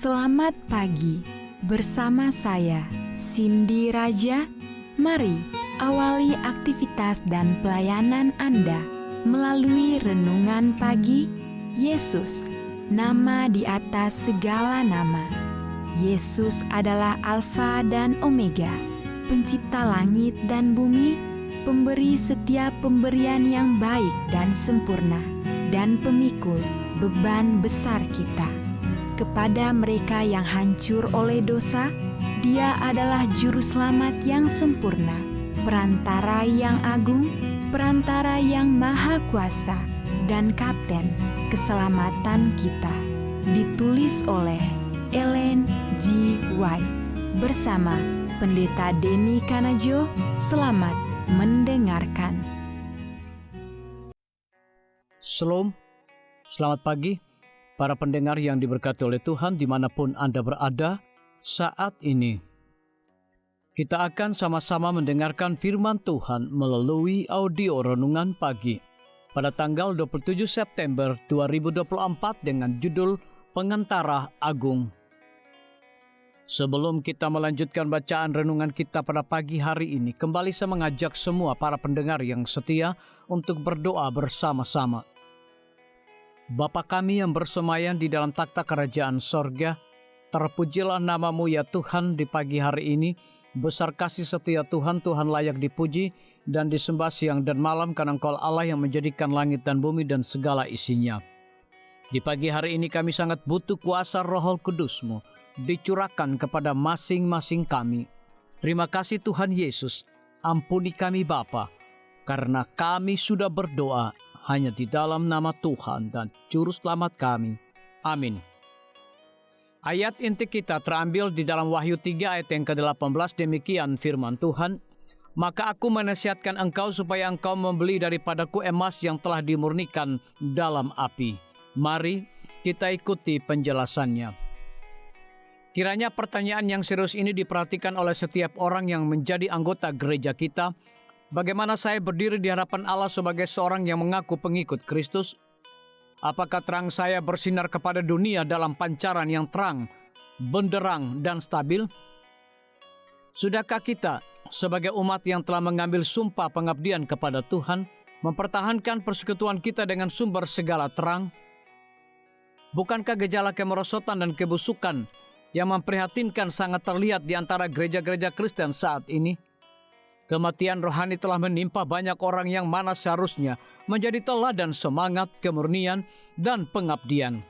Selamat pagi, bersama saya, Cindy Raja. Mari awali aktivitas dan pelayanan Anda melalui renungan pagi. Yesus, nama di atas segala nama. Yesus adalah Alfa dan Omega, pencipta langit dan bumi, pemberi setiap pemberian yang baik dan sempurna, dan pemikul beban besar kita. Kepada mereka yang hancur oleh dosa, Dia adalah juru selamat yang sempurna, perantara yang agung, perantara yang maha kuasa, dan kapten keselamatan kita. Ditulis oleh Ellen G. White bersama Pendeta Denny Kanajo. Selamat mendengarkan. Shalom, selamat pagi para pendengar yang diberkati oleh Tuhan dimanapun Anda berada saat ini. Kita akan sama-sama mendengarkan firman Tuhan melalui audio renungan pagi pada tanggal 27 September 2024 dengan judul Pengantara Agung. Sebelum kita melanjutkan bacaan renungan kita pada pagi hari ini, kembali saya mengajak semua para pendengar yang setia untuk berdoa bersama-sama. Bapa kami yang bersemayam di dalam takhta kerajaan sorga, terpujilah namamu ya Tuhan di pagi hari ini. Besar kasih setia Tuhan, Tuhan layak dipuji dan disembah siang dan malam karena Engkau Allah yang menjadikan langit dan bumi dan segala isinya. Di pagi hari ini kami sangat butuh kuasa Roh Kudus-Mu dicurahkan kepada masing-masing kami. Terima kasih Tuhan Yesus, ampuni kami Bapa, karena kami sudah berdoa hanya di dalam nama Tuhan dan Juru Selamat kami. Amin. Ayat inti kita terambil di dalam Wahyu 3 ayat yang ke-18, demikian firman Tuhan. Maka aku menasihatkan engkau supaya engkau membeli daripadaku emas yang telah dimurnikan dalam api. Mari kita ikuti penjelasannya. Kiranya pertanyaan yang serius ini diperhatikan oleh setiap orang yang menjadi anggota gereja kita. Bagaimana saya berdiri di hadapan Allah sebagai seorang yang mengaku pengikut Kristus? Apakah terang saya bersinar kepada dunia dalam pancaran yang terang, benderang, dan stabil? Sudahkah kita sebagai umat yang telah mengambil sumpah pengabdian kepada Tuhan, mempertahankan persekutuan kita dengan sumber segala terang? Bukankah gejala kemerosotan dan kebusukan yang memprihatinkan sangat terlihat di antara gereja-gereja Kristen saat ini? Kematian rohani telah menimpa banyak orang yang mana seharusnya menjadi teladan semangat, kemurnian, dan pengabdian.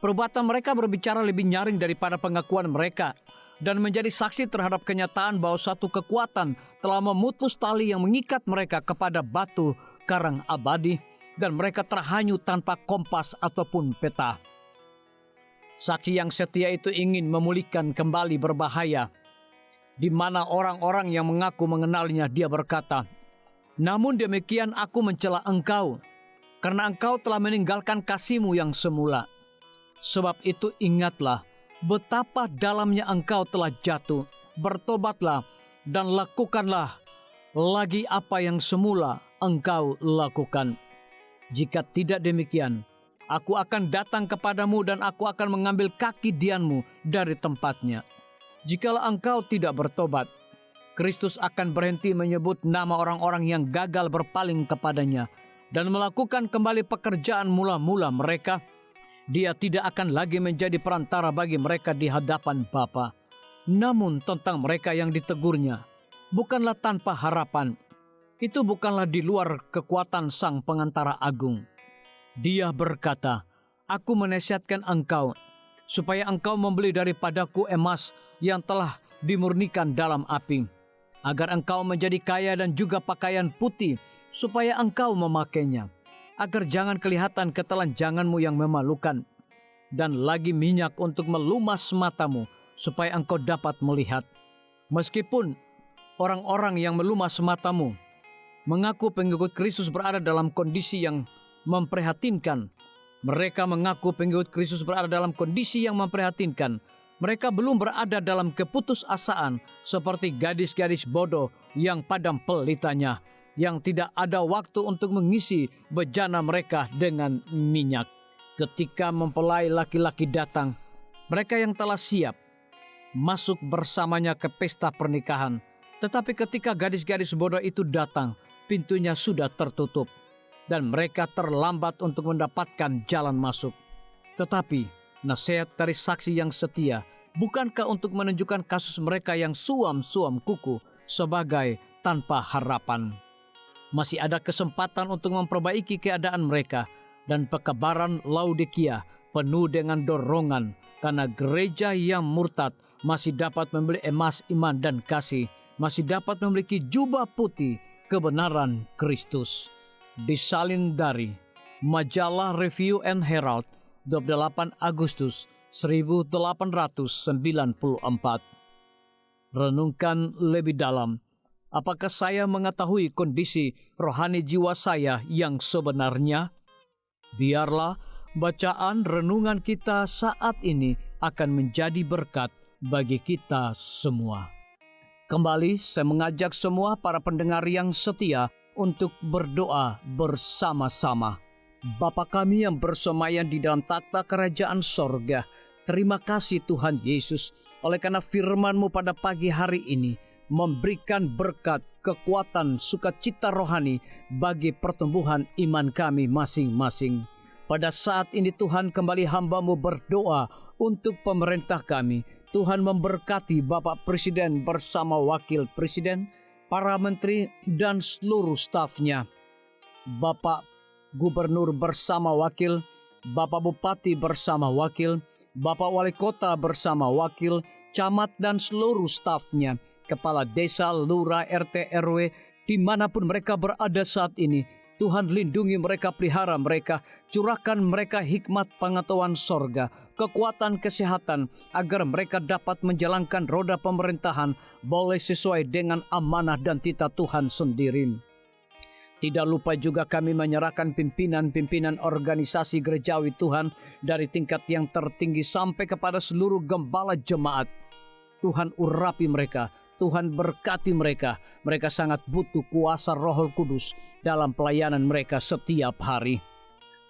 Perbuatan mereka berbicara lebih nyaring daripada pengakuan mereka dan menjadi saksi terhadap kenyataan bahwa satu kekuatan telah memutus tali yang mengikat mereka kepada batu karang abadi dan mereka terhanyut tanpa kompas ataupun peta. Saksi yang setia itu ingin memulihkan kembali berbahaya, di mana orang-orang yang mengaku mengenalnya dia berkata, namun demikian aku mencela engkau, karena engkau telah meninggalkan kasih-Mu yang semula. Sebab itu ingatlah betapa dalamnya engkau telah jatuh, bertobatlah dan lakukanlah lagi apa yang semula engkau lakukan. Jika tidak demikian, aku akan datang kepadamu dan aku akan mengambil kaki dianmu dari tempatnya. Jikalau engkau tidak bertobat, Kristus akan berhenti menyebut nama orang-orang yang gagal berpaling kepadanya dan melakukan kembali pekerjaan mula-mula mereka. Dia tidak akan lagi menjadi perantara bagi mereka di hadapan Bapa. Namun tentang mereka yang ditegurnya, bukanlah tanpa harapan. Itu bukanlah di luar kekuatan Sang Pengantara Agung. Dia berkata, aku menasihatkan engkau, supaya engkau membeli daripadaku emas yang telah dimurnikan dalam api, agar engkau menjadi kaya dan juga pakaian putih, supaya engkau memakainya, agar jangan kelihatan ketelanjanganmu yang memalukan, dan lagi minyak untuk melumas matamu, supaya engkau dapat melihat. Meskipun orang-orang yang melumas matamu mengaku pengikut Kristus berada dalam kondisi yang memprihatinkan, mereka mengaku pengikut Kristus berada dalam kondisi yang memprihatinkan. Mereka belum berada dalam keputusasaan seperti gadis-gadis bodoh yang padam pelitanya, yang tidak ada waktu untuk mengisi bejana mereka dengan minyak. Ketika mempelai laki-laki datang, Mereka yang telah siap masuk bersamanya ke pesta pernikahan. Tetapi ketika gadis-gadis bodoh itu datang, pintunya sudah tertutup dan mereka terlambat untuk mendapatkan jalan masuk. Tetapi nasihat dari saksi yang setia bukankah untuk menunjukkan kasus mereka yang suam-suam kuku sebagai tanpa harapan? Masih ada kesempatan untuk memperbaiki keadaan mereka, dan pekabaran Laodikia penuh dengan dorongan karena gereja yang murtad masih dapat membeli emas iman dan kasih, masih dapat memiliki jubah putih kebenaran Kristus. Disalin dari Majalah Review and Herald 28 Agustus 1894. Renungkan lebih dalam, apakah saya mengetahui kondisi rohani jiwa saya yang sebenarnya? Biarlah bacaan renungan kita saat ini akan menjadi berkat bagi kita semua. Kembali saya mengajak semua para pendengar yang setia untuk berdoa bersama-sama. Bapa kami yang bersemayam di dalam takhta kerajaan sorga, terima kasih Tuhan Yesus, oleh karena firman-Mu pada pagi hari ini memberikan berkat, kekuatan, sukacita rohani bagi pertumbuhan iman kami masing-masing. Pada saat ini Tuhan, kembali hamba-Mu berdoa untuk pemerintah kami. Tuhan memberkati Bapak Presiden bersama Wakil Presiden, para menteri dan seluruh stafnya. Bapak Gubernur bersama wakil, Bapak Bupati bersama wakil, Bapak Wali Kota bersama wakil, camat dan seluruh stafnya, kepala desa, lurah, RT, RW, dimanapun mereka berada saat ini. Tuhan lindungi mereka, pelihara mereka, curahkan mereka hikmat pengetahuan sorga, kekuatan kesehatan, agar mereka dapat menjalankan roda pemerintahan boleh sesuai dengan amanah dan titah Tuhan sendiri. Tidak lupa juga kami menyerahkan pimpinan-pimpinan organisasi gerejawi Tuhan dari tingkat yang tertinggi sampai kepada seluruh gembala jemaat. Tuhan urapi mereka, Tuhan berkati mereka. Mereka sangat butuh kuasa Roh Kudus dalam pelayanan mereka setiap hari.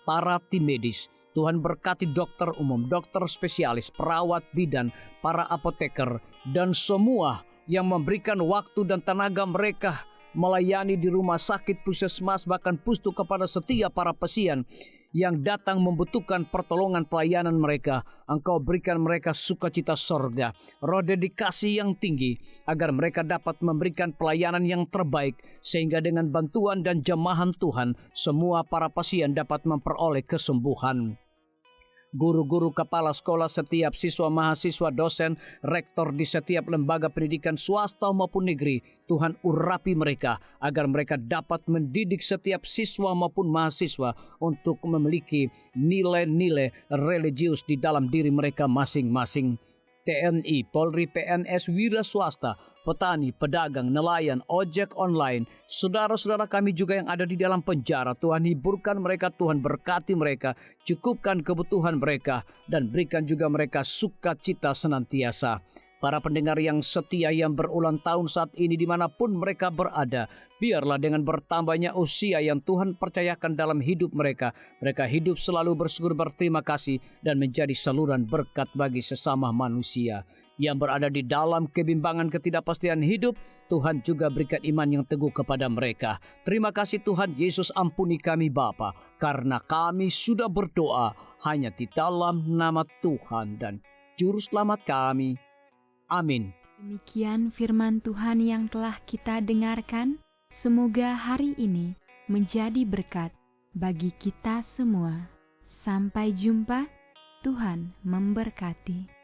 Para tim medis, Tuhan berkati dokter umum, dokter spesialis, perawat bidan, para apoteker, dan semua yang memberikan waktu dan tenaga mereka melayani di rumah sakit, puskesmas, bahkan pustu kepada setiap para pasien yang datang membutuhkan pertolongan pelayanan mereka. Engkau berikan mereka sukacita sorga, roh dedikasi yang tinggi, agar mereka dapat memberikan pelayanan yang terbaik, sehingga dengan bantuan dan jamahan Tuhan, semua para pasien dapat memperoleh kesembuhan. Guru-guru, kepala sekolah, setiap siswa, mahasiswa, dosen, rektor di setiap lembaga pendidikan swasta maupun negeri, Tuhan urapi mereka agar mereka dapat mendidik setiap siswa maupun mahasiswa untuk memiliki nilai-nilai religius di dalam diri mereka masing-masing. TNI, Polri, PNS, wira swasta, petani, pedagang, nelayan, ojek online, saudara-saudara kami juga yang ada di dalam penjara, Tuhan hiburkan mereka, Tuhan berkati mereka, cukupkan kebutuhan mereka, dan berikan juga mereka sukacita senantiasa. Para pendengar yang setia yang berulang tahun saat ini dimanapun mereka berada, biarlah dengan bertambahnya usia yang Tuhan percayakan dalam hidup mereka, mereka hidup selalu bersyukur, berterima kasih, dan menjadi saluran berkat bagi sesama manusia. Yang berada di dalam kebimbangan ketidakpastian hidup, Tuhan juga berikan iman yang teguh kepada mereka. Terima kasih Tuhan Yesus, ampuni kami Bapa, karena kami sudah berdoa hanya di dalam nama Tuhan dan Juru Selamat kami. Amin. Demikian firman Tuhan yang telah kita dengarkan. Semoga hari ini menjadi berkat bagi kita semua. Sampai jumpa. Tuhan memberkati.